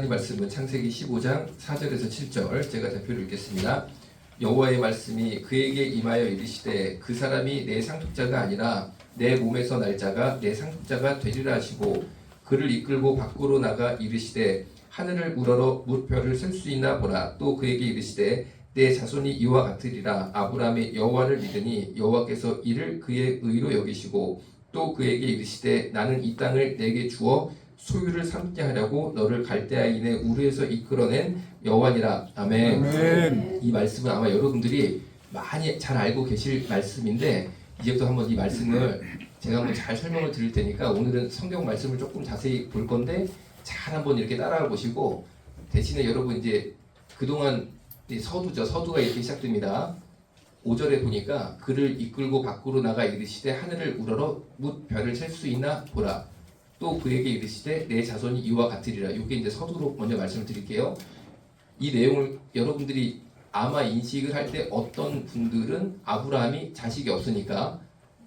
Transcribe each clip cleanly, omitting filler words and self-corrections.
하나님 말씀은 창세기 15장 4절에서 7절 제가 대표를 읽겠습니다. 여호와의 말씀이 그에게 임하여 이르시되 그 사람이 내 상속자가 아니라 내 몸에서 날 자가 내 상속자가 되리라 하시고 그를 이끌고 밖으로 나가 이르시되 하늘을 우러러 무별을 셀 수 있나 보라. 또 그에게 이르시되 내 자손이 이와 같으리라. 아브라함이 여호와를 믿으니 여호와께서 이를 그의 의로 여기시고 또 그에게 이르시되 나는 이 땅을 내게 주어 소유를 삼게 하려고 너를 갈대아인의 우르에서 이끌어낸 여호와니라. 아멘. 아멘. 이 말씀은 아마 여러분들이 많이 잘 알고 계실 말씀인데 이제부터 한번 이 말씀을 제가 한번 잘 설명을 드릴 테니까 오늘은 성경 말씀을 조금 자세히 볼 건데 잘 한번 이렇게 따라가 보시고 대신에 여러분 이제 그동안 서두죠. 서두가 이렇게 시작됩니다. 5절에 보니까 그를 이끌고 밖으로 나가 이르시되 하늘을 우러러 뭇 별을 셀 수 있나 보라. 또 그에게 이르시되 내 자손이 이와 같으리라. 이게 이제 서두로 먼저 말씀을 드릴게요. 이 내용을 여러분들이 아마 인식을 할 때 어떤 분들은 아브라함이 자식이 없으니까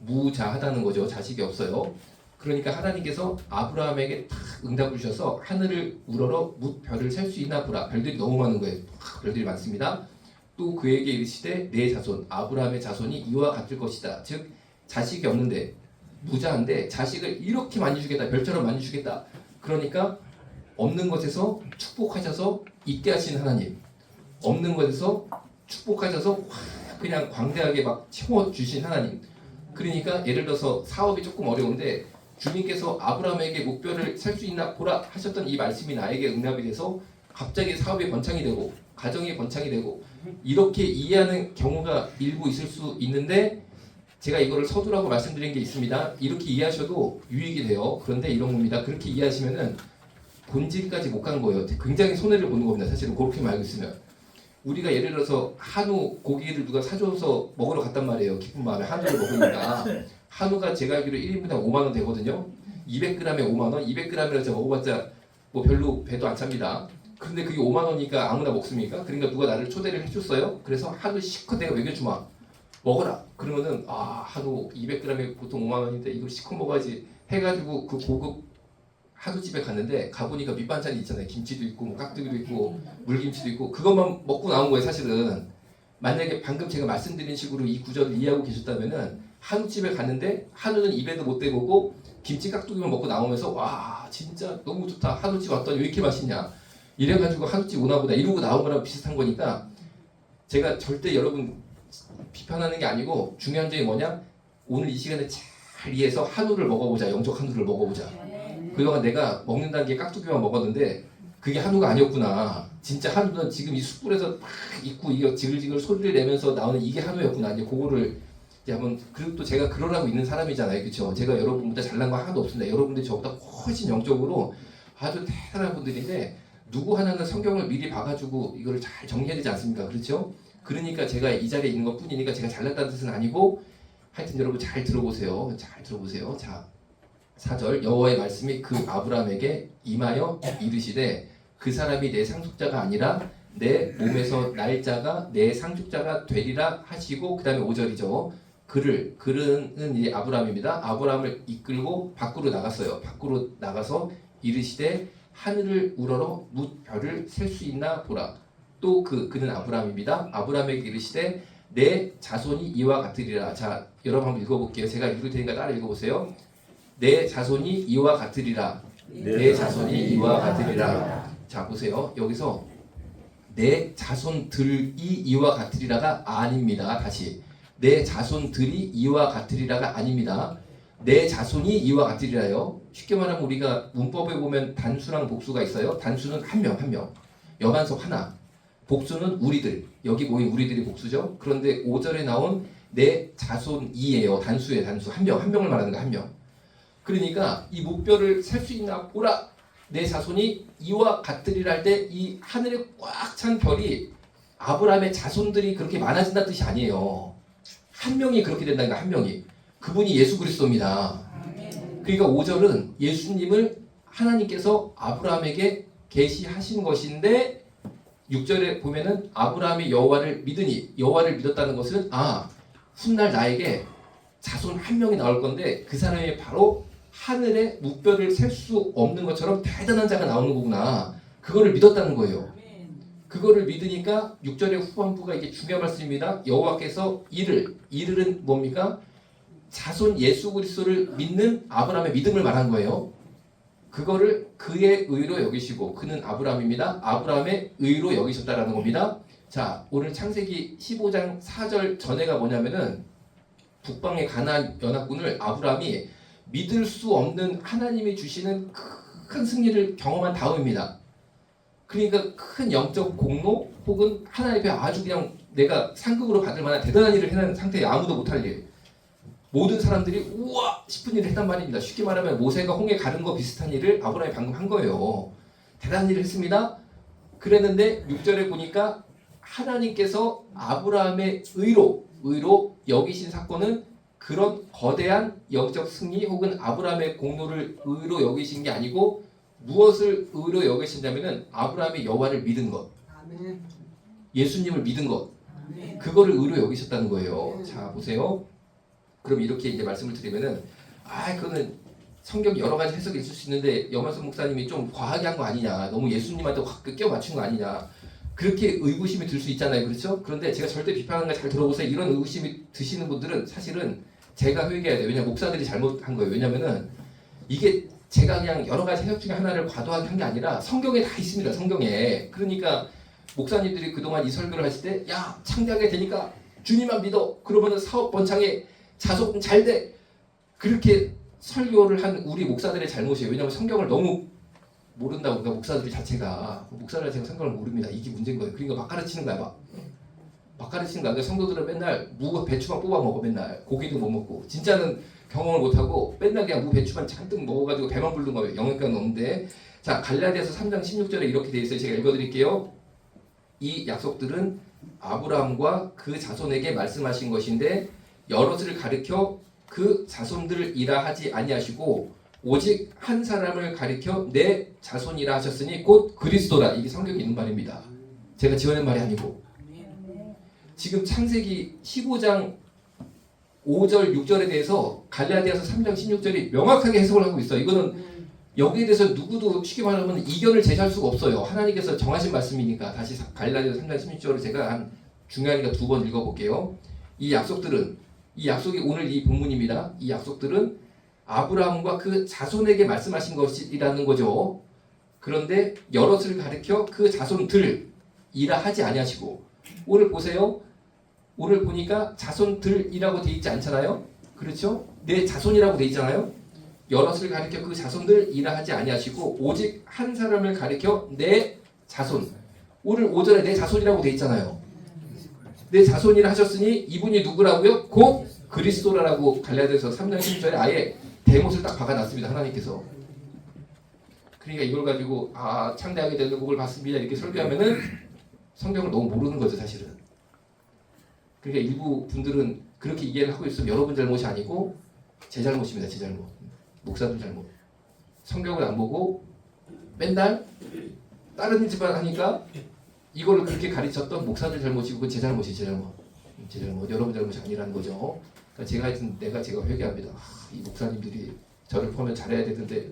무자하다는 거죠. 자식이 없어요. 그러니까 하나님께서 아브라함에게 탁 응답을 주셔서 하늘을 우러러 뭇 별을 셀 수 있나 보라. 별들이 너무 많은 거예요. 별들이 많습니다. 또 그에게 이르시되 내 자손 아브라함의 자손이 이와 같을 것이다. 즉 자식이 없는데 무자한데 자식을 이렇게 많이 주겠다. 별처럼 많이 주겠다. 그러니까 없는 것에서 축복하셔서 있게 하신 하나님, 없는 것에서 축복하셔서 그냥 광대하게 막 채워주신 하나님. 그러니까 예를 들어서 사업이 조금 어려운데 주님께서 아브라함에게 목표를 살 수 있나 보라 하셨던 이 말씀이 나에게 응답이 돼서 갑자기 사업이 번창이 되고 가정이 번창이 되고 이렇게 이해하는 경우가 일부 있을 수 있는데 제가 이거를 서두라고 말씀드린 게 있습니다. 이렇게 이해하셔도 유익이 돼요. 그런데 이런 겁니다. 그렇게 이해하시면은 본질까지 못 간 거예요. 굉장히 손해를 보는 겁니다. 사실은 그렇게 알고 있으면 우리가 예를 들어서 한우 고기를 누가 사줘서 먹으러 갔단 말이에요. 기쁜 마음에 한우를 먹으니까 한우가 제가 알기로 1인분에 5만 원 되거든요. 200g에 5만 원, 200g이라서 제가 먹어봤자 뭐 별로 배도 안 찹니다. 근데 그게 5만 원이니까 아무나 먹습니까? 그러니까 누가 나를 초대를 해줬어요. 그래서 한우 실컷 내가 먹여주마. 먹어라. 그러면은 한우 200g에 보통 5만 원인데 이거 실컷 먹어야지 해가지고 그 고급 한우집에 갔는데 가보니까 밑반찬이 있잖아요. 김치도 있고 뭐 깍두기도 있고 물김치도 있고 그것만 먹고 나온 거예요. 사실은 만약에 방금 제가 말씀드린 식으로 이 구절을 이해하고 계셨다면은 한우집에 갔는데 한우는 입에도 못 대보고 김치 깍두기만 먹고 나오면서 와 진짜 너무 좋다. 한우집 왔더니 왜 이렇게 맛있냐. 이래가지고 한우집 오나보다 이러고 나온 거랑 비슷한 거니까 제가 절대 여러분 비판하는 게 아니고 중요한 점이 뭐냐 오늘 이 시간에 잘 이해해서 한우를 먹어보자. 영적 한우를 먹어보자. 그동안 내가 먹는다는 게 깍두기만 먹었는데 그게 한우가 아니었구나. 진짜 한우는 지금 이 숯불에서 막 익고 이게 지글지글 소리를 내면서 나오는 이게 한우였구나. 이제 그거를 이제 한번 그리고 또 제가 그러라고 있는 사람이잖아요. 그렇죠? 제가 여러분보다 잘난 거 하나도 없습니다. 여러분들이 저보다 훨씬 영적으로 아주 대단한 분들인데 누구 하나는 성경을 미리 봐가지고 이거를 잘 정리해야 되지 않습니까? 그렇죠? 그러니까 제가 이 자리에 있는 것 뿐이니까 제가 잘났다는 뜻은 아니고 하여튼 여러분 잘 들어보세요. 잘 들어보세요. 자 4절 여호와의 말씀이 그 아브라함에게 임하여 이르시되 그 사람이 내 상속자가 아니라 내 몸에서 날 자가 내 상속자가 되리라 하시고 그 다음에 5절이죠. 그는 이제 아브라함입니다. 아브라함을 이끌고 밖으로 나갔어요. 밖으로 나가서 이르시되 하늘을 우러러 뭇 별을 셀 수 있나 보라. 또 그는 아브라함입니다. 아브라함에게 이르시되 내 자손이 이와 같으리라. 자 여러분 한번 읽어볼게요. 제가 읽을 테니까 따라 읽어보세요. 내 자손이 이와 같으리라. 내 자손이 이와 같으리라. 자 보세요. 여기서 내 자손들이 이와 같으리라가 아닙니다. 다시 내 자손들이 이와 같으리라가 아닙니다. 내 자손이 이와 같으리라요. 쉽게 말하면 우리가 문법에 보면 단수랑 복수가 있어요. 단수는 한 명 한 명 여만석 하나. 복수는 우리들. 여기 모인 우리들이 복수죠. 그런데 5절에 나온 내 자손이에요. 단수예요. 단수. 한 명을 말하는 거 한 명. 그러니까 이 목별을 셀 수 있나 보라. 내 자손이 이와 같으리라 할 때 이 하늘에 꽉 찬 별이 아브라함의 자손들이 그렇게 많아진다는 뜻이 아니에요. 한 명이 그렇게 된다는 거 한 명이. 그분이 예수 그리스도입니다. 그러니까 5절은 예수님을 하나님께서 아브라함에게 계시하신 것인데 6절에 보면은 아브라함이 여호와를 믿으니 여호와를 믿었다는 것은 훗날 나에게 자손 한 명이 나올 건데 그 사람이 바로 하늘의 묵별을 셀 수 없는 것처럼 대단한 자가 나오는 거구나. 그거를 믿었다는 거예요. 그거를 믿으니까 6절의 후반부가 이게 중요한 말씀입니다. 여호와께서 이를은 뭡니까? 자손 예수 그리스도를 믿는 아브라함의 믿음을 말한 거예요. 그거를 그의 의로 여기시고, 그는 아브라함입니다. 아브라함의 의로 여기셨다라는 겁니다. 자, 오늘 창세기 15장 4절 전에가 뭐냐면은 북방의 가나안 연합군을 아브라함이 믿을 수 없는 하나님이 주시는 큰 승리를 경험한 다음입니다. 그러니까 큰 영적 공로 혹은 하나님 앞에 아주 그냥 내가 상급으로 받을 만한 대단한 일을 해낸 상태에 아무도 못할 일, 모든 사람들이 우와 싶은 일을 했단 말입니다. 쉽게 말하면 모세가 홍해 가른 거 비슷한 일을 아브라함이 방금 한 거예요. 대단한 일을 했습니다. 그랬는데 6절에 보니까 하나님께서 아브라함의 의로 여기신 사건은 그런 거대한 영적 승리 혹은 아브라함의 공로를 의로 여기신 게 아니고 무엇을 의로 여기신다면은 아브라함이 여호와를 믿은 것, 예수님을 믿은 것, 그거를 의로 여기셨다는 거예요. 자, 보세요. 그럼 이렇게 이제 말씀을 드리면은 그거는 성경 여러 가지 해석이 있을 수 있는데 염한섭 목사님이 좀 과하게 한 거 아니냐, 너무 예수님한테 확 껴 맞춘 거 아니냐, 그렇게 의구심이 들 수 있잖아요. 그렇죠? 그런데 제가 절대 비판하는 거 잘 들어보세요. 이런 의구심이 드시는 분들은 사실은 제가 회개해야 돼요. 왜냐면 목사들이 잘못한 거예요. 왜냐면은 이게 제가 그냥 여러 가지 해석 중에 하나를 과도하게 한 게 아니라 성경에 다 있습니다. 성경에. 그러니까 목사님들이 그동안 이 설교를 하실 때 야, 창대하게 되니까 주님만 믿어. 그러면은 사업 번창에 자손 잘 돼. 그렇게 설교를 한 우리 목사들의 잘못이에요. 왜냐면 성경을 너무 모른다고. 그러니까 목사들 자체가 성경을 모릅니다. 이게 문제인 거예요. 그러니까 막 가르치는 거야. 막 가르치는 거야. 그러니까 성도들은 맨날 무 배추만 뽑아 먹어. 맨날 고기도 못 먹고. 진짜는 경험을 못하고 맨날 그냥 무 배추만 잔뜩 먹어가지고 배만 부른 거예요. 영양가는 없는데. 자, 갈라디아서 3장 16절에 이렇게 돼 있어요. 제가 읽어드릴게요. 이 약속들은 아브라함과 그 자손에게 말씀하신 것인데 여럿을 가리켜 그 자손들이라 하지 아니하시고 오직 한 사람을 가리켜 내 자손이라 하셨으니 곧 그리스도라. 이게 성경에 있는 말입니다. 제가 지어낸 말이 아니고. 지금 창세기 15장 5절 6절에 대해서 갈라디아서 3장 16절이 명확하게 해석을 하고 있어요. 이거는 여기에 대해서 누구도 쉽게 말하면 이견을 제시할 수가 없어요. 하나님께서 정하신 말씀이니까. 다시 갈라디아서 3장 16절을 제가 한 중요하니까 2번 읽어볼게요. 이 약속이 오늘 이 본문입니다. 이 약속들은 아브라함과 그 자손에게 말씀하신 것이라는 거죠. 그런데 여럿을 가리켜 그 자손들이라 하지 아니하시고, 오늘 보세요. 오늘 보니까 자손들이라고 돼 있지 않잖아요. 그렇죠? 내 자손이라고 돼 있잖아요. 여럿을 가리켜 그 자손들이라 하지 아니하시고 오직 한 사람을 가리켜 내 자손. 오늘 5절에 내 자손이라고 돼 있잖아요. 내 자손이라 하셨으니 이분이 누구라고요? 곧 그리스도라라고 갈라디아서 3장 16절에 아예 대못을 딱 박아놨습니다. 하나님께서. 그러니까 이걸 가지고 창대하게 되는 복을 받습니다 이렇게 설교하면은 성경을 너무 모르는 거죠, 사실은. 그러니까 일부 분들은 그렇게 이해를 하고 있으면 여러분 잘못이 아니고 제 잘못입니다. 제 잘못. 목사들 잘못. 성경을 안 보고 맨날 다른 집안 하니까 이걸 그렇게 가르쳤던 목사들 잘못이고 그건 제 잘못이 제 잘못. 여러분 잘못이 아니라는 거죠. 그러니까 제가 회개합니다. 이 목사님들이 저를 보면 잘해야 되는데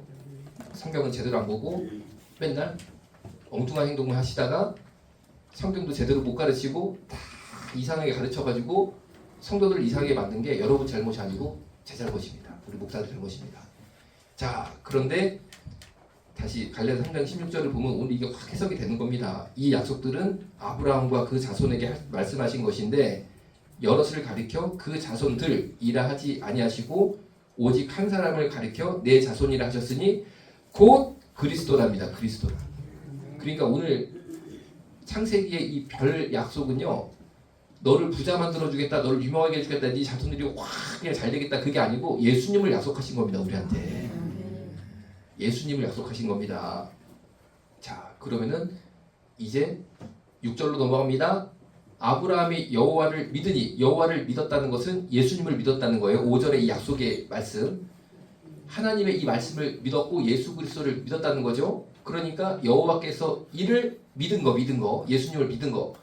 성경은 제대로 안 보고 맨날 엉뚱한 행동을 하시다가 성경도 제대로 못 가르치고 다 이상하게 가르쳐가지고 성도들을 이상하게 만든 게 여러분 잘못이 아니고 제 잘못입니다. 우리 목사들 잘못입니다. 자, 그런데 다시 갈라디아서 3장 16절을 보면 오늘 이게 확 해석이 되는 겁니다. 이 약속들은 아브라함과 그 자손에게 말씀하신 것인데 여럿을 가리켜 그 자손들이라 하지 아니하시고 오직 한 사람을 가리켜 내 자손이라 하셨으니 곧 그리스도랍니다. 그리스도라. 그러니까 오늘 창세기의 이 별 약속은요, 너를 부자 만들어 주겠다, 너를 유명하게 해주겠다, 네 자손들이 확 그냥 잘 되겠다, 그게 아니고 예수님을 약속하신 겁니다. 우리한테 예수님을 약속하신 겁니다. 자, 그러면은 이제 6절로 넘어갑니다. 아브라함이 여호와를 믿으니, 여호와를 믿었다는 것은 예수님을 믿었다는 거예요. 5절의 이 약속의 말씀, 하나님의 이 말씀을 믿었고 예수 그리스도를 믿었다는 거죠. 그러니까 여호와께서 이를 믿은 거, 예수님을 믿은 거,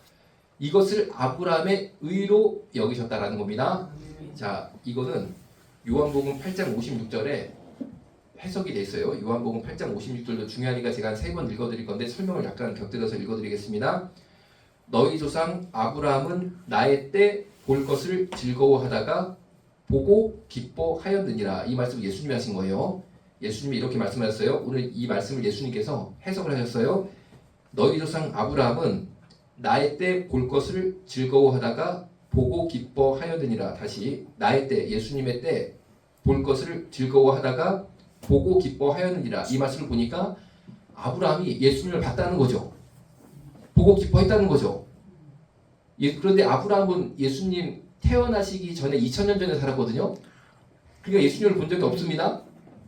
이것을 아브라함의 의로 여기셨다라는 겁니다. 자, 이거는 요한복음 8장 56절에 해석이 돼 있어요. 요한복음 8장 56절도 중요하니까 제가 한 3번 읽어드릴 건데 설명을 약간 곁들여서 읽어드리겠습니다. 너희 조상 아브라함은 나의 때 볼 것을 즐거워하다가 보고 기뻐하였느니라. 이 말씀을 예수님이 하신 거예요. 예수님이 이렇게 말씀하셨어요. 오늘 이 말씀을 예수님께서 해석을 하셨어요. 너희 조상 아브라함은 나의 때 볼 것을 즐거워하다가 보고 기뻐하였느니라. 다시 나의 때, 예수님의 때 볼 것을 즐거워하다가 보고 기뻐하였느니라. 이 말씀을 보니까 아브라함이 예수님을 봤다는 거죠. 보고 기뻐했다는 거죠. 그런데 아브라함은 예수님 태어나시기 전에 2000년 전에 살았거든요. 그러니까 예수님을 본 적이 없습니다.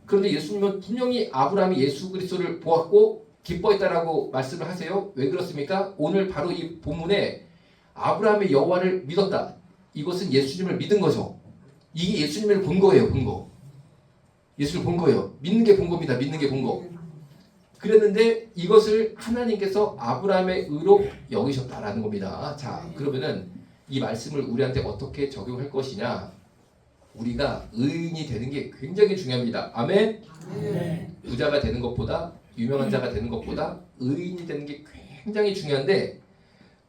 그런데 예수님은 분명히 아브라함이 예수 그리스도를 보았고 기뻐했다라고 말씀을 하세요. 왜 그렇습니까? 오늘 바로 이 본문에 아브라함의 여호와를 믿었다. 이것은 예수님을 믿은 거죠. 이게 예수님을 본 거예요. 본 거. 예수를 본 거예요. 믿는 게 본 겁니다. 믿는 게 본 거. 그랬는데 이것을 하나님께서 아브라함의 의로 여기셨다라는 겁니다. 자, 그러면은 이 말씀을 우리한테 어떻게 적용할 것이냐? 우리가 의인이 되는 게 굉장히 중요합니다. 아멘? 부자가 되는 것보다, 유명한 자가 되는 것보다 의인이 되는 게 굉장히 중요한데,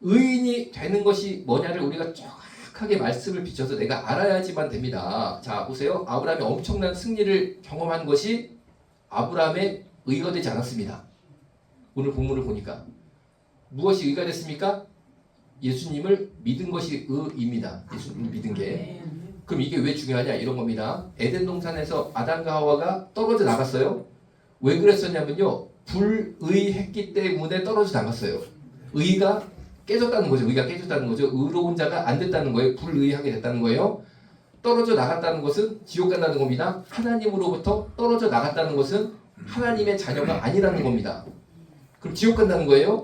의인이 되는 것이 뭐냐를 우리가 정확하게 말씀을 비춰서 내가 알아야지만 됩니다. 자, 보세요. 아브라함이 엄청난 승리를 경험한 것이 아브라함의 의가 되지 않았습니다. 오늘 본문을 보니까 무엇이 의가 됐습니까? 예수님을 믿은 것이 의입니다. 예수님을 믿은 게. 그럼 이게 왜 중요하냐? 이런 겁니다. 에덴 동산에서 아담과 하와가 떨어져 나갔어요. 왜 그랬었냐면요. 불의했기 때문에 떨어져 나갔어요. 의가 깨졌다는 거죠. 의가 깨졌다는 거죠. 의로운 자가 안 됐다는 거예요. 불의하게 됐다는 거예요. 떨어져 나갔다는 것은 지옥 간다는 겁니다. 하나님으로부터 떨어져 나갔다는 것은 하나님의 자녀가 아니라는 겁니다. 그럼 지옥 간다는 거예요?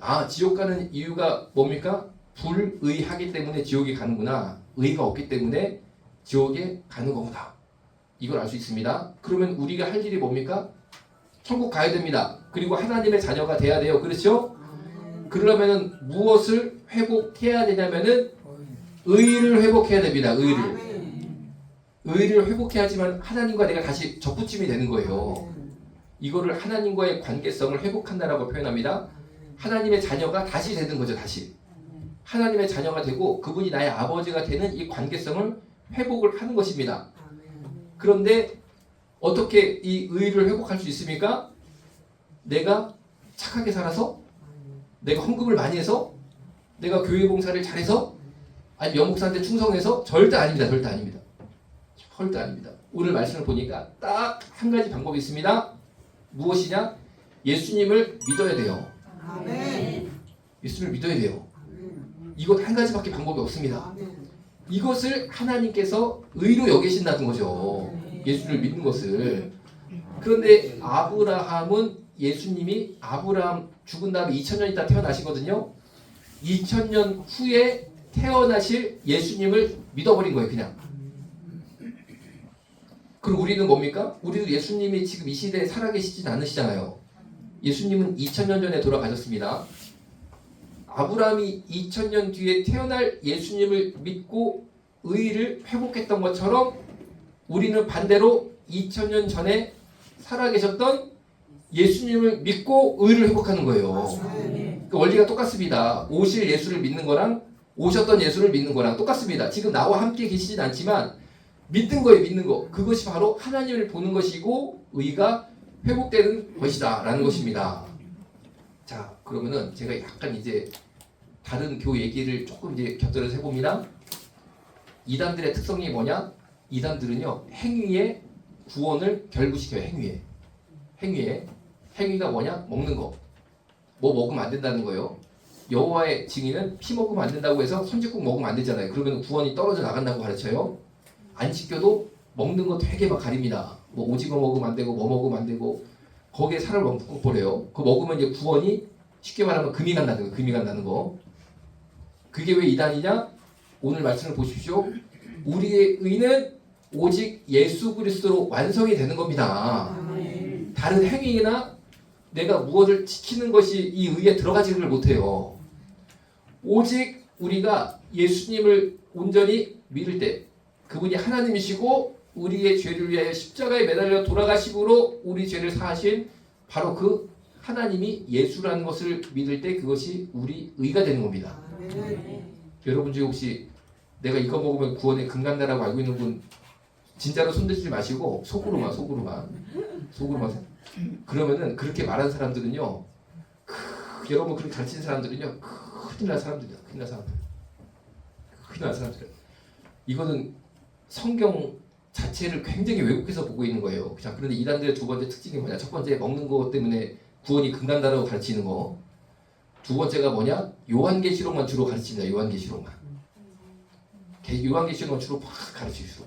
아, 지옥 가는 이유가 뭡니까? 불의하기 때문에 지옥에 가는구나. 의가 없기 때문에 지옥에 가는 거구나. 이걸 알 수 있습니다. 그러면 우리가 할 일이 뭡니까? 천국 가야 됩니다. 그리고 하나님의 자녀가 돼야 돼요. 그렇죠? 그러려면 무엇을 회복해야 되냐면은 의를 회복해야 됩니다. 의를. 의를 회복해야지만 하나님과 내가 다시 접붙임이 되는 거예요. 이거를 하나님과의 관계성을 회복한다라고 표현합니다. 하나님의 자녀가 다시 되는 거죠. 다시. 하나님의 자녀가 되고 그분이 나의 아버지가 되는 이 관계성을 회복을 하는 것입니다. 그런데 어떻게 이 의를 회복할 수 있습니까? 내가 착하게 살아서? 내가 헌금을 많이 해서? 내가 교회 봉사를 잘해서? 아니 명목사한테 충성해서? 절대 아닙니다. 절대 아닙니다. 절대 아닙니다. 오늘 말씀을 보니까 딱 한 가지 방법이 있습니다. 무엇이냐? 예수님을 믿어야 돼요. 아멘. 예수님을 믿어야 돼요. 이것 한 가지밖에 방법이 없습니다. 이것을 하나님께서 의로 여기신다는 거죠. 예수를 믿는 것을. 그런데 아브라함은 예수님이 아브라함 죽은 다음에 2000년 있다 태어나시거든요. 2000년 후에 태어나실 예수님을 믿어버린 거예요. 그냥. 그럼 우리는 뭡니까? 우리도 예수님이 지금 이 시대에 살아계시진 않으시잖아요. 예수님은 2000년 전에 돌아가셨습니다. 아브라함이 2000년 뒤에 태어날 예수님을 믿고 의를 회복했던 것처럼 우리는 반대로 2000년 전에 살아계셨던 예수님을 믿고 의를 회복하는 거예요. 그 원리가 똑같습니다. 오실 예수를 믿는 거랑 오셨던 예수를 믿는 거랑 똑같습니다. 지금 나와 함께 계시진 않지만 믿는 거예요. 믿는 거. 그것이 바로 하나님을 보는 것이고 의가 회복되는 것이다 라는 것입니다. 자, 그러면은 제가 약간 이제 다른 교 얘기를 조금 이제 곁들여서 해봅니다. 이단들의 특성이 뭐냐? 이단들은요 행위에 구원을 결부시켜요. 행위가 뭐냐? 먹는 거. 뭐 먹으면 안 된다는 거예요. 여호와의 증인은 피 먹으면 안 된다고 해서 선지국 먹으면 안 되잖아요. 그러면 구원이 떨어져 나간다고 가르쳐요. 안 지켜도 먹는 거 되게 막 가립니다. 뭐 오징어 먹으면 안 되고 뭐 먹으면 안 되고 거기에 살을 막 묶어버려요. 그거 먹으면 이제 구원이 쉽게 말하면 금이 간다는 거. 그게 왜 이단이냐? 오늘 말씀을 보십시오. 우리의 의는 오직 예수 그리스도로 완성이 되는 겁니다. 다른 행위나 내가 무엇을 지키는 것이 이 의에 들어가지를 못해요. 오직 우리가 예수님을 온전히 믿을 때 그분이 하나님이시고 우리의 죄를 위하여 십자가에 매달려 돌아가심으로 우리 죄를 사하신 바로 그 하나님이 예수라는 것을 믿을 때 그것이 우리 의가 되는 겁니다. 여러분 중에 혹시 내가 이거 먹으면 구원에 금간다라고 알고 있는 분 진짜로 손대지 마시고 속으로만 그러면은 그렇게 말하는 사람들은요 여러분 그렇게 가르치는 사람들은요 큰일 날 사람들이야. 큰일 날 사람들. 이거는 성경 자체를 굉장히 왜곡해서 보고 있는 거예요. 자, 그런데 이단들의 두 번째 특징이 뭐냐? 첫 번째 먹는 것 때문에 구원이 금간다라고 가르치는 거. 두 번째가 뭐냐? 요한계시록만 주로 가르칩니다. 요한계시록만 주로 막 가르치시고.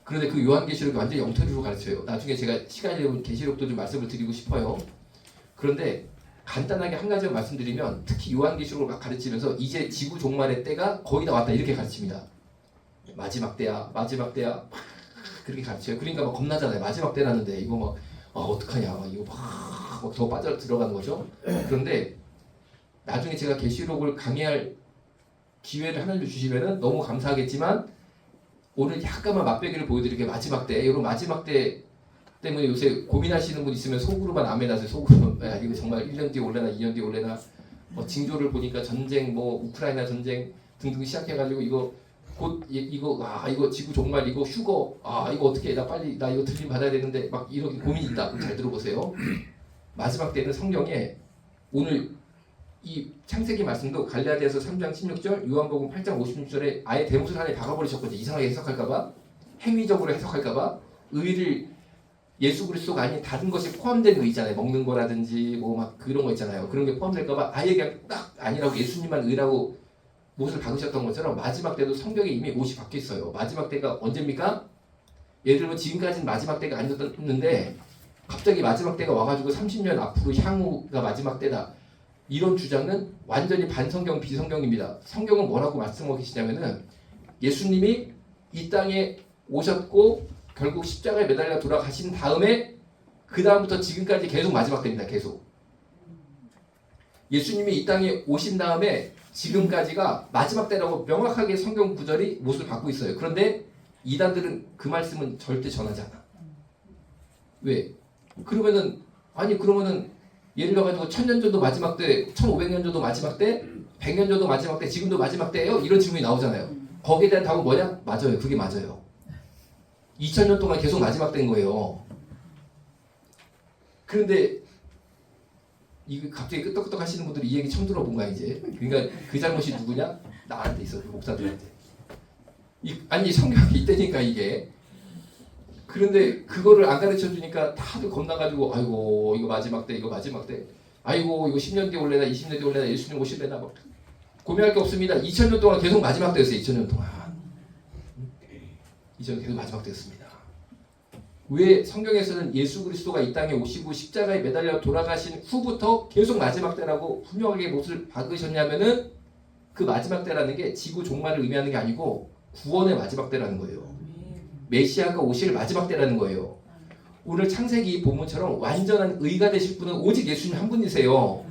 그런데 그 요한계시록이 완전히 엉터리로 가르쳐요. 나중에 제가 시간이 되면 계시록도 좀 말씀을 드리고 싶어요. 그런데 간단하게 한 가지만 말씀드리면 특히 요한계시록을 막 가르치면서 이제 지구 종말의 때가 거의 다 왔다 이렇게 가르칩니다. 마지막 때야 그렇게 가르쳐요. 그러니까 막 겁나잖아요. 마지막 때라는데 이거 막 어떡하냐 이거 막 더 빠져 들어가는 거죠. 그런데 나중에 제가 계시록을 강의할 기회를 하나님 주시면은 너무 감사하겠지만 오늘 약간만 맛배기를 보여드릴게요. 마지막 때 여러분 마지막 때 때문에 요새 고민하시는 분 있으면 속으로만 아멘하세요. 속으로만 야, 이거 정말 1년 뒤에 올래나 2년 뒤에 올래나 징조를 보니까 전쟁 우크라이나 전쟁 등등 시작해가지고 이거 곧 이거 지구 종말 이거 휴거 이거 어떻게 나 이거 들림 받아야 되는데 막 이런 고민이 있다. 잘 들어보세요. 마지막 때는 성경에 오늘 이 창세기 말씀도 갈라디아서 3장 16절 요한복음 8장 56절에 아예 대목을 하나에 박아버리셨거든요. 이상하게 해석할까봐 행위적으로 해석할까봐 의를 예수 그리스도가 아닌 다른 것이 포함된 거 있잖아요. 먹는 거라든지 막 그런 거 있잖아요. 그런 게 포함될까봐 아예 그냥 딱 아니라고 예수님만 의라고 못을 박으셨던 것처럼 마지막 때도 성경에 이미 못이 박혀 있어요. 마지막 때가 언제입니까? 예를 들면 지금까지는 마지막 때가 아니었는데 갑자기 마지막 때가 와가지고 30년 앞으로 향후가 마지막 때다. 이런 주장은 완전히 반성경 비성경입니다. 성경은 뭐라고 말씀하고 계시냐면은 예수님이 이 땅에 오셨고 결국 십자가에 매달려 돌아가신 다음에 그 다음부터 지금까지 계속 마지막 때입니다. 계속. 예수님이 이 땅에 오신 다음에 지금까지가 마지막 때라고 명확하게 성경 구절이 못을 받고 있어요. 그런데 이단들은 그 말씀은 절대 전하지 않아. 왜? 그러면은 예를 들어가지고 1000년 전도 마지막 때, 1500년 전도 마지막 때, 100년 전도 마지막 때, 지금도 마지막 때예요? 이런 질문이 나오잖아요. 거기에 대한 답은 뭐냐? 맞아요. 그게 맞아요. 2000년 동안 계속 마지막 때인 거예요. 그런데 이거 갑자기 끄떡끄떡 하시는 분들이 이 얘기 처음 들어본 거야 이제. 그러니까 그 잘못이 누구냐? 나한테 있어. 그 목사들한테. 성경이 있다니까 이게. 그런데 그거를 안 가르쳐 주니까 다들 겁나가지고 아이고 이거 마지막 때 아이고 이거 10년 뒤에 올래나 20년 뒤에 올래나 예수님 오실래나 막 고민할 게 없습니다. 2000년 동안 계속 마지막 때였어요. 2000년 동안. 2000년 계속 마지막 때였습니다. 왜 성경에서는 예수 그리스도가 이 땅에 오시고 십자가에 매달려 돌아가신 후부터 계속 마지막 때라고 분명하게 못을 박으셨냐면은 그 마지막 때라는 게 지구 종말을 의미하는 게 아니고 구원의 마지막 때라는 거예요. 메시아가 오실 마지막 때라는 거예요. 오늘 창세기 본문처럼 완전한 의가 되실 분은 오직 예수님 한 분이세요.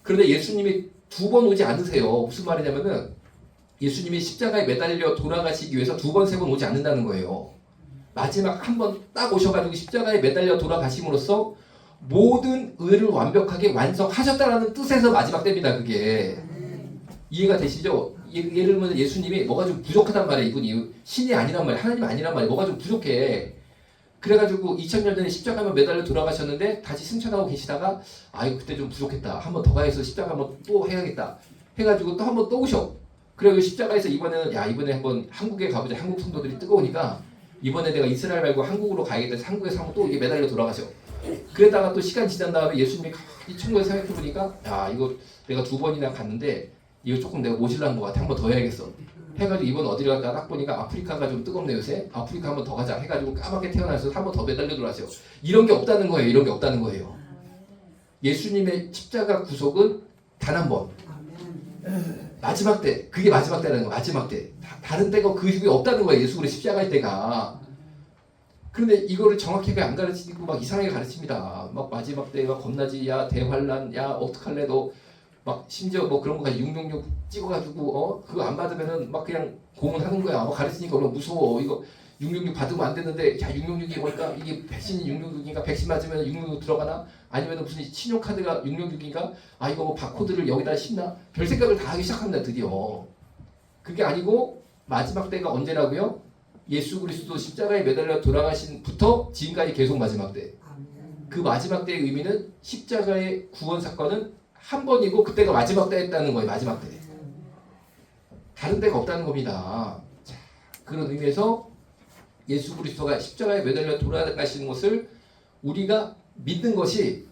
그런데 예수님이 두 번 오지 않으세요. 무슨 말이냐면은 예수님이 십자가에 매달려 돌아가시기 위해서 두 번, 세 번 오지 않는다는 거예요. 마지막 한 번 딱 오셔가지고 십자가에 매달려 돌아가심으로써 모든 의를 완벽하게 완성하셨다라는 뜻에서 마지막 때입니다. 그게 이해가 되시죠? 예를 들면 예수님이 뭐가 좀 부족하단 말이에요. 이분이 신이 아니란 말이에요. 하나님 아니란 말이에요. 뭐가 좀 부족해. 그래가지고 2000년 전에 십자가에 매달려 돌아가셨는데 다시 승천하고 계시다가 그때 좀 부족했다. 한 번 더 가서 십자가 한번 또 해야겠다. 해가지고 또 한 번 또 오셔. 그래서 십자가에서 이번에 한번 한국에 가보자. 한국 성도들이 뜨거우니까 이번에 내가 이스라엘 말고 한국으로 가야겠다 해서 한국에서 한번 또 이게 매달려 돌아가셔. 그러다가 또 시간 지난 다음에 예수님이 천국에 생각해보니까 이거 내가 두 번이나 갔는데 이거 조금 내가 모질란 것 같아. 한 번 더 해야겠어. 해가지고 이번 어디를 갈까 딱 보니까 아프리카가 좀 뜨겁네 요새. 아프리카 한 번 더 가자. 해가지고 까맣게 태어나서 한 번 더 매달려 돌아가셔. 이런 게 없다는 거예요. 이런 게 없다는 거예요. 예수님의 십자가 구속은 단 한 번. 마지막 때. 그게 마지막 때라는 거야. 마지막 때. 다른 때가 그 이후에 없다는 거예요. 예수 그리스도 십자가의 때가. 그런데 이거를 정확하게 안 가르치고 막 이상하게 가르칩니다. 막 마지막 때가 겁나지. 야 대환란. 야 어떡할래 너. 막 심지어 뭐 그런 거까지 666 찍어가지고 그거 안 받으면은 막 그냥 고문하는 거야. 막 가르치니까 얼마나 무서워. 666 받으면 안 되는데 야 666이 뭘까? 이게 백신이 666인가? 백신 맞으면 666 들어가나? 아니면 무슨 신용카드가 666인가? 아 이거 뭐 바코드를 여기다 씹나? 별 생각을 다 하기 시작합니다. 드디어. 그게 아니고 마지막 때가 언제라고요? 예수 그리스도 십자가에 매달려 돌아가신부터 지금까지 계속 마지막 때. 그 마지막 때의 의미는 십자가의 구원 사건은 한 번이고 그때가 마지막 때였다는 거예요. 마지막 때. 다른 데가 없다는 겁니다. 자, 그런 의미에서 예수 그리스도가 십자가에 매달려 돌아가시는 것을 우리가 믿는 것이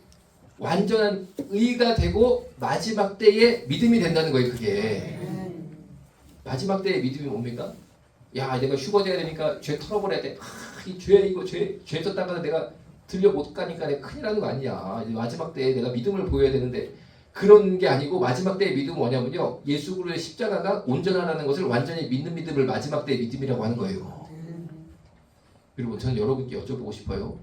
완전한 의가 되고 마지막 때의 믿음이 된다는 거예요. 그게 마지막 때의 믿음이 뭡니까? 야 내가 휴거 돼야 되니까 죄 털어버려야 돼. 이 죄 이거 죄 졌다가 내가 들려 못 가니까 내가 큰일 나는 거 아니냐. 마지막 때에 내가 믿음을 보여야 되는데 그런 게 아니고 마지막 때의 믿음은 뭐냐면요. 예수 그리스도의 십자가가 온전하다는 것을 완전히 믿는 믿음을 마지막 때의 믿음이라고 하는 거예요. 그리고 저는 여러분께 여쭤보고 싶어요.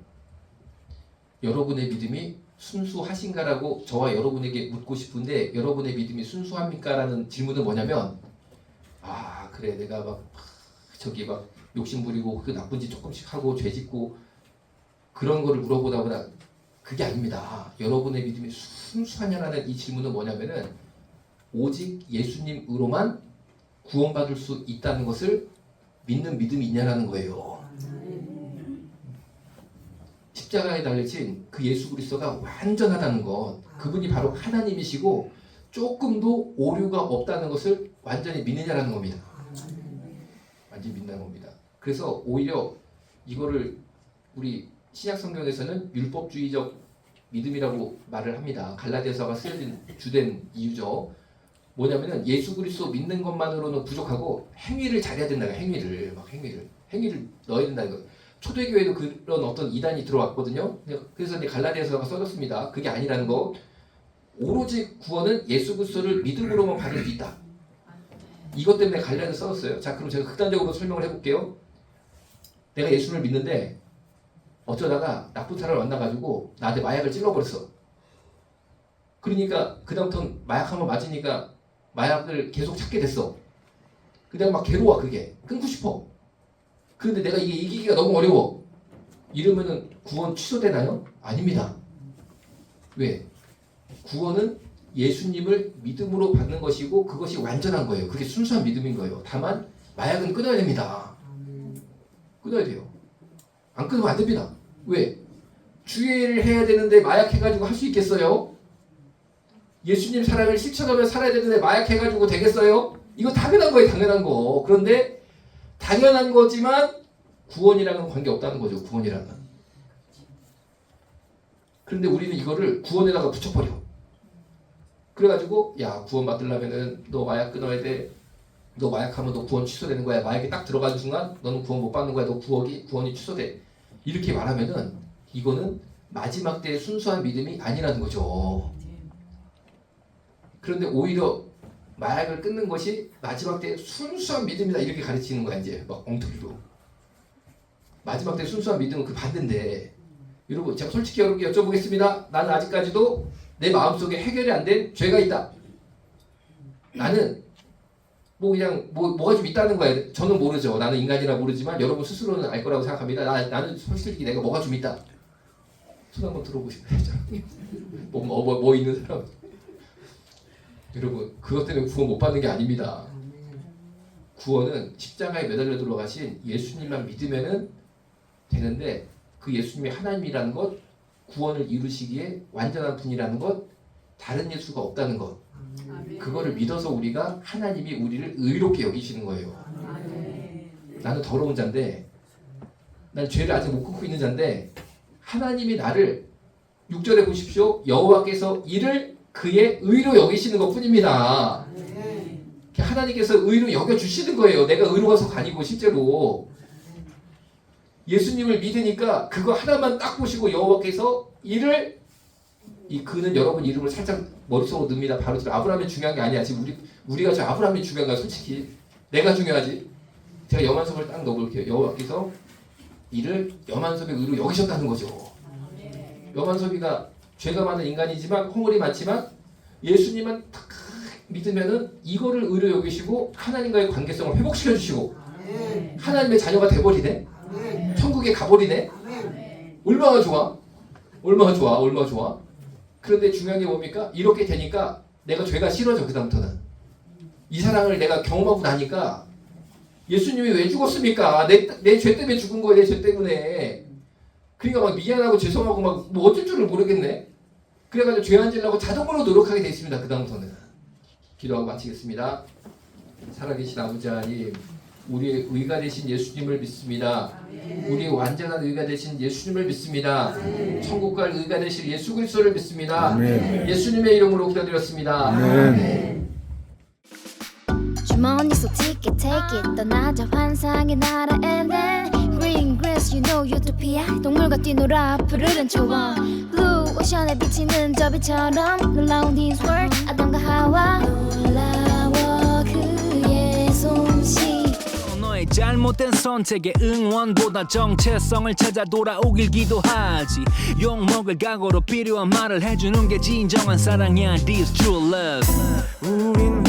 여러분의 믿음이 순수하신가라고 저와 여러분에게 묻고 싶은데 여러분의 믿음이 순수합니까라는 질문은 뭐냐면 아 그래 내가 막 저기 막 욕심 부리고 그 나쁜 짓 조금씩 하고 죄 짓고 그런 거를 물어보다 보다 그게 아닙니다. 여러분의 믿음이 순수하냐라는 이 질문은 뭐냐면은 오직 예수님으로만 구원받을 수 있다는 것을 믿는 믿음이 있냐라는 거예요. 십자가에 달려진 그 예수 그리스도가 완전하다는 것, 그분이 바로 하나님이시고 조금도 오류가 없다는 것을 완전히 믿느냐라는 겁니다. 완전히 믿는 겁니다. 그래서 오히려 이거를 우리 신약 성경에서는 율법주의적 믿음이라고 말을 합니다. 갈라디아서가 쓰여진 주된 이유죠. 뭐냐면은 예수 그리스도 믿는 것만으로는 부족하고 행위를 잘해야 된다. 행위를 넣어야 된다는 거. 초대교회도 그런 어떤 이단이 들어왔거든요. 그래서 이제 갈라디아서가 써졌습니다. 그게 아니라는 거. 오로지 구원은 예수 그리스도를 믿음으로만 받을 수 있다. 이것 때문에 갈라디아서 써졌어요. 자, 그럼 제가 극단적으로 설명을 해볼게요. 내가 예수를 믿는데 어쩌다가 나쁜 사람을 만나가지고 나한테 마약을 찔러버렸어. 그러니까 그다음부터는 마약 한번 맞으니까 마약을 계속 찾게 됐어. 그냥 막 괴로워. 그게 끊고 싶어. 그런데 내가 이게 이기기가 너무 어려워. 이러면은 구원 취소되나요? 아닙니다. 왜? 구원은 예수님을 믿음으로 받는 것이고 그것이 완전한 거예요. 그게 순수한 믿음인 거예요. 다만 마약은 끊어야 됩니다. 끊어야 돼요. 안 끊으면 안 됩니다. 왜? 주의를 해야 되는데 마약해가지고 할 수 있겠어요? 예수님 사랑을 실천하며 살아야 되는데 마약해가지고 되겠어요? 이거 당연한 거예요. 당연한 거. 그런데 당연한 거지만 구원이랑은 관계없다는 거죠. 구원이랑은. 그런데 우리는 이거를 구원에다가 붙여버려. 그래가지고 야 구원 받으려면은 너 마약 끊어야 돼. 너 마약하면 너 구원 취소되는 거야. 마약이 딱 들어가는 순간 너는 구원 못 받는 거야. 너 구원이 취소돼. 이렇게 말하면은 이거는 마지막 때의 순수한 믿음이 아니라는 거죠. 그런데 오히려 마약을 끊는 것이 마지막 때의 순수한 믿음이다. 이렇게 가르치는 거야. 이제 막 엉터리로. 마지막 때의 순수한 믿음은 그 반대인데 여러분 제가 솔직히 여러분께 여쭤보겠습니다. 나는 아직까지도 내 마음속에 해결이 안 된 죄가 있다. 나는 뭐 그냥 뭐가 좀 있다는 거야. 저는 모르죠. 나는 인간이라 모르지만 여러분 스스로는 알 거라고 생각합니다. 나는 솔직히 내가 뭐가 좀 있다. 손 한번 들어보시면 되죠. 뭐 있는 사람. 여러분 그것 때문에 구원 못 받는 게 아닙니다. 구원은 십자가에 매달려 들어가신 예수님만 믿으면은 되는데 그 예수님이 하나님이라는 것, 구원을 이루시기에 완전한 분이라는 것, 다른 예수가 없다는 것. 그거를 믿어서 우리가 하나님이 우리를 의롭게 여기시는 거예요. 나는 더러운 자인데 난 죄를 아직 못 끊고 있는 자인데 하나님이 나를 6절에 보십시오. 여호와께서 이를 그의 의로 여기시는 것 뿐입니다. 하나님께서 의로 여겨주시는 거예요. 내가 의로워서가 아니고 실제로 예수님을 믿으니까 그거 하나만 딱 보시고 여호와께서 이를 이 그는 여러분 이름을 살짝 머릿속으로 넣습니다. 바로 아브라함이 중요한 게 아니야. 지금 우리가 저 아브라함이 중요한 거야. 솔직히 내가 중요하지. 제가 여만섭을 딱 넣어볼게요. 여호와께서 이를 여만섭의 의로 여기셨다는 거죠. 여만섭이가 죄가 많은 인간이지만 허물이 많지만 예수님만 딱 믿으면은 이거를 의로 여기시고 하나님과의 관계성을 회복시켜 주시고 하나님의 자녀가 돼버리네. 천국에 가버리네. 얼마나 좋아? 얼마나 좋아? 얼마나 좋아? 그런데 중요한 게 뭡니까? 이렇게 되니까 내가 죄가 싫어져. 그다음부터는 이 사랑을 내가 경험하고 나니까 예수님이 왜 죽었습니까? 내 죄 때문에 죽은 거예요. 내 죄 때문에. 그러니까 막 미안하고 죄송하고 막 뭐 어쩔 줄을 모르겠네. 그래가지고 죄 안 지려고 자동으로 노력하게 돼 있습니다. 그다음부터는. 기도하고 마치겠습니다. 살아계신 아버지 하나님, 우리의 의가 되신 예수님을 믿습니다. 우리의 완전한 의가 되신 예수님을 믿습니다. 천국 갈 의가 되실 예수 그리스도를 믿습니다. 예수님의 이름으로 기도드렸습니다. 주머니 속 ticket take it 떠나자 환상의 나라 and then green grass you know utopia 동물과 뛰놀아 푸르른 초원 blue 오션에 비치는 저 빛처럼 놀라운 this world 아담과 하와 놀라워 그의 솜씨 너의 잘못된 선택에 응원보다 정체성을 찾아 돌아오길 기도하지 욕먹을 각오로 필요한 말을 해주는 게 진정한 사랑이야 This true love 우린